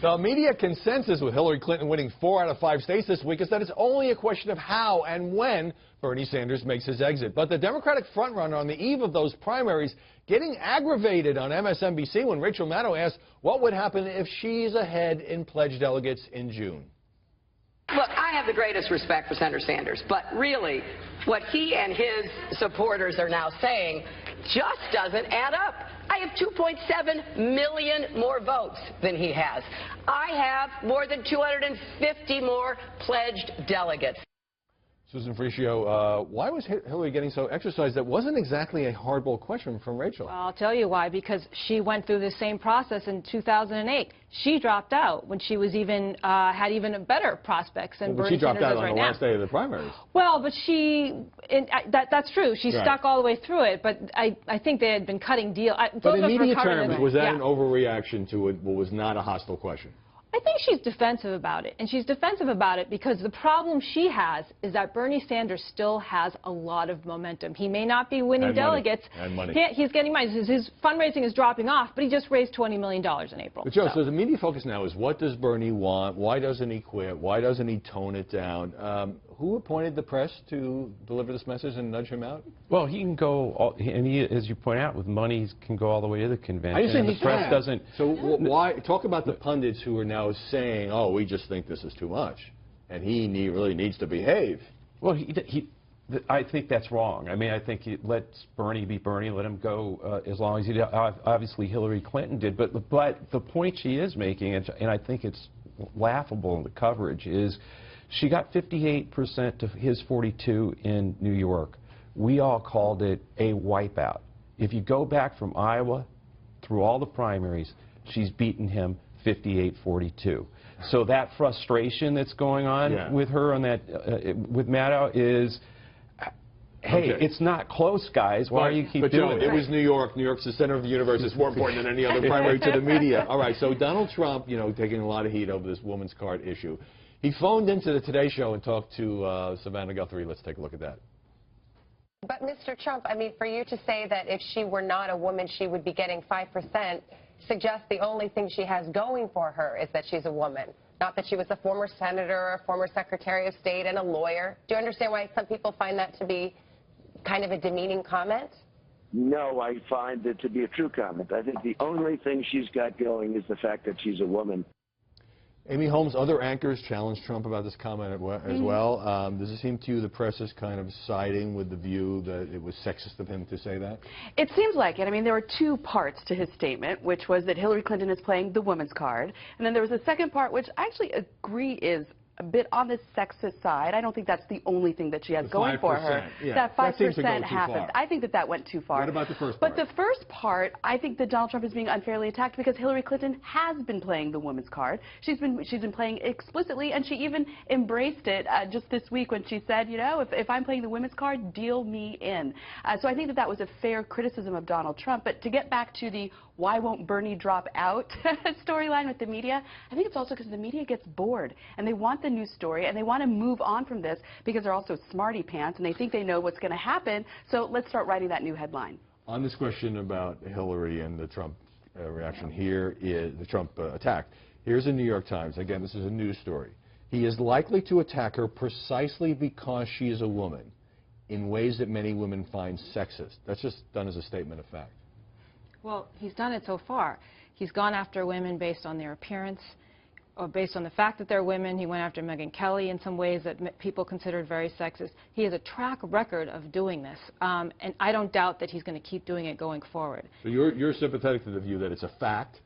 The media consensus with Hillary Clinton winning 4 out of 5 states this week is that it's only a question of how and when Bernie Sanders makes his exit. But the Democratic frontrunner on the eve of those primaries getting aggravated on MSNBC when Rachel Maddow asked what would happen if she's ahead in pledged delegates in June. Look, I have the greatest respect for Senator Sanders, but really, what he and his supporters are now saying just doesn't add up. I have 2.7 million more votes than he has. I have more than 250 more pledged delegates. Susan Frischio, why was Hillary getting so exercised? That wasn't exactly a hardball question from Rachel. Well, I'll tell you why, because she went through the same process in 2008. She dropped out when she was even had even better prospects than Bernie Sanders does right now. She dropped out on the last day of the primaries. Well, but that's true. She stuck all the way through it, but I think they had been cutting deals. But in media terms, was that an overreaction to what was not a hostile question? I think she's defensive about it, and she's defensive about it because the problem she has is that Bernie Sanders still has a lot of momentum. He may not be winning delegates. And money. He's getting money. His fundraising is dropping off, but he just raised $20 million in April. But Joe, so the media focus now is what does Bernie want? Why doesn't he quit? Why doesn't he tone it down? Who appointed the press to deliver this message and nudge him out? Well, he can go, and he, as you point out, with money, he can go all the way to the convention. I understand the press doesn't. So why talk about the pundits who are now saying, "Oh, we just think this is too much," and he really needs to behave. Well, I think that's wrong. I mean, I think he lets Bernie be Bernie, let him go as long as he did. Obviously, Hillary Clinton did, but the point she is making, and I think it's laughable in the coverage, is she got 58% to his 42 in New York. We all called it a wipeout. If you go back from Iowa through all the primaries, she's beaten him 58-42. So that frustration that's going on with her on that with Maddow is, hey, it's not close, guys. Why do you keep doing it? It was New York. New York's the center of the universe. It's more important than any other primary to the media. All right, so Donald Trump, taking a lot of heat over this woman's card issue. He phoned into the Today Show and talked to Savannah Guthrie. Let's take a look at that. But, Mr. Trump, I mean, for you to say that if she were not a woman, she would be getting 5%, suggests the only thing she has going for her is that she's a woman, not that she was a former senator or a former secretary of state and a lawyer. Do you understand why some people find that to be kind of a demeaning comment? No, I find it to be a true comment. I think the only thing she's got going is the fact that she's a woman. Amy Holmes, other anchors challenged Trump about this comment as well. Does it seem to you the press is kind of siding with the view that it was sexist of him to say that? It seems like it. I mean, there were two parts to his statement, which was that Hillary Clinton is playing the woman's card. And then there was a second part, which I actually agree is a bit on the sexist side. I don't think that's the only thing that she has going for her. Yeah. That 5% happened. I think that went too far. What about the first part? But the first part, I think that Donald Trump is being unfairly attacked because Hillary Clinton has been playing the woman's card. She's been playing explicitly, and she even embraced it just this week when she said, if I'm playing the women's card, deal me in. So I think that was a fair criticism of Donald Trump. But to get back to the why won't Bernie drop out storyline with the media, I think it's also because the media gets bored and they want the news story and they want to move on from this because they're also smarty pants and they think they know what's going to happen. So let's start writing that new headline. On this question about Hillary and the Trump reaction, here is the Trump attack. Here's the New York Times. Again, this is a news story. He is likely to attack her precisely because she is a woman in ways that many women find sexist. That's just done as a statement of fact. Well, he's done it so far. He's gone after women based on their appearance, or based on the fact that they're women. He went after Megyn Kelly in some ways that people considered very sexist. He has a track record of doing this, and I don't doubt that he's going to keep doing it going forward. So you're sympathetic to the view that it's a fact,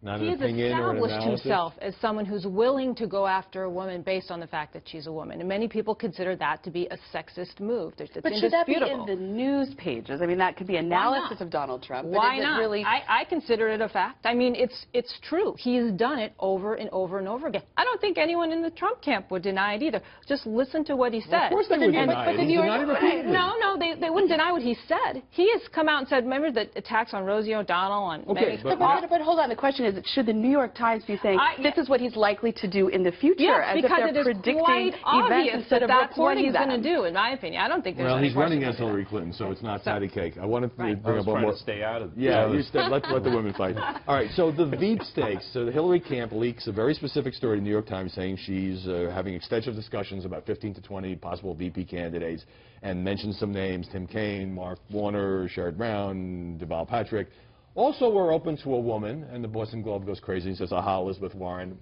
not an opinion or an analysis? He has established himself as someone who's willing to go after a woman based on the fact that she's a woman. And many people consider that to be a sexist move. It's but should that be in the news pages? I mean, that could be analysis of Donald Trump. Why not? Really... I consider it a fact. I mean, it's true. He's done it over and over and over again. I don't think anyone in the Trump camp would deny it either. Just listen to what he said. Well, of course they would deny it. No, they wouldn't deny what he said. He has come out and said, remember the attacks on Rosie O'Donnell? But hold on. The question is, should the New York Times be saying this is what he's likely to do in the future? Yes, as because if they're it is predicting quite events obvious instead that of that's what reporting he's them. going to do, in my opinion. I don't think there's Well, any he's running question against about Hillary that. Clinton, so it's not patty cake. I wanted to bring I was up one trying more. to stay out of Yeah, the you said let the women fight. All right, so the Veep stakes. So the Hillary camp leaks a very specific story to the New York Times saying she's having extensive discussions about 15 to 20 possible VP candidates and mentions some names: Tim Kaine, Mark Warner, Sherrod Brown, Deval Patrick. Also, we're open to a woman, and the Boston Globe goes crazy and says, aha, Elizabeth Warren.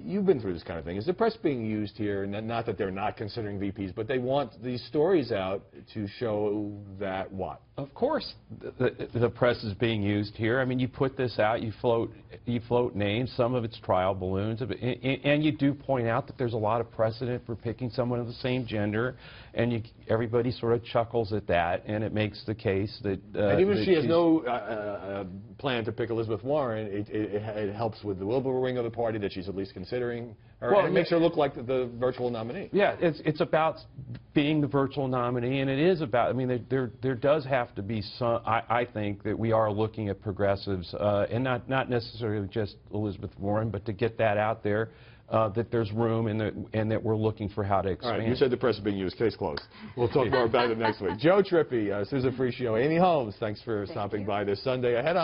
You've been through this kind of thing. Is the press being used here? Not that they're not considering VPs, but they want these stories out to show that what? Of course, the press is being used here. I mean, you put this out, you float names. Some of it's trial balloons, and you do point out that there's a lot of precedent for picking someone of the same gender, and everybody sort of chuckles at that, and it makes the case that. And even if she has no plan to pick Elizabeth Warren, it helps with the Wilbur of the party that she's at least considering her, and it makes her look like the virtual nominee. Yeah, it's about being the virtual nominee, and it is about. I mean, there does have to be some. I think that we are looking at progressives, and not necessarily just Elizabeth Warren, but to get that out there, that there's room, and that we're looking for how to expand. All right, you said the press is being used. Case closed. We'll talk more about it next week. Joe Trippi, Susan Frischio, Amy Holmes. Thanks for stopping by this Sunday. Ahead on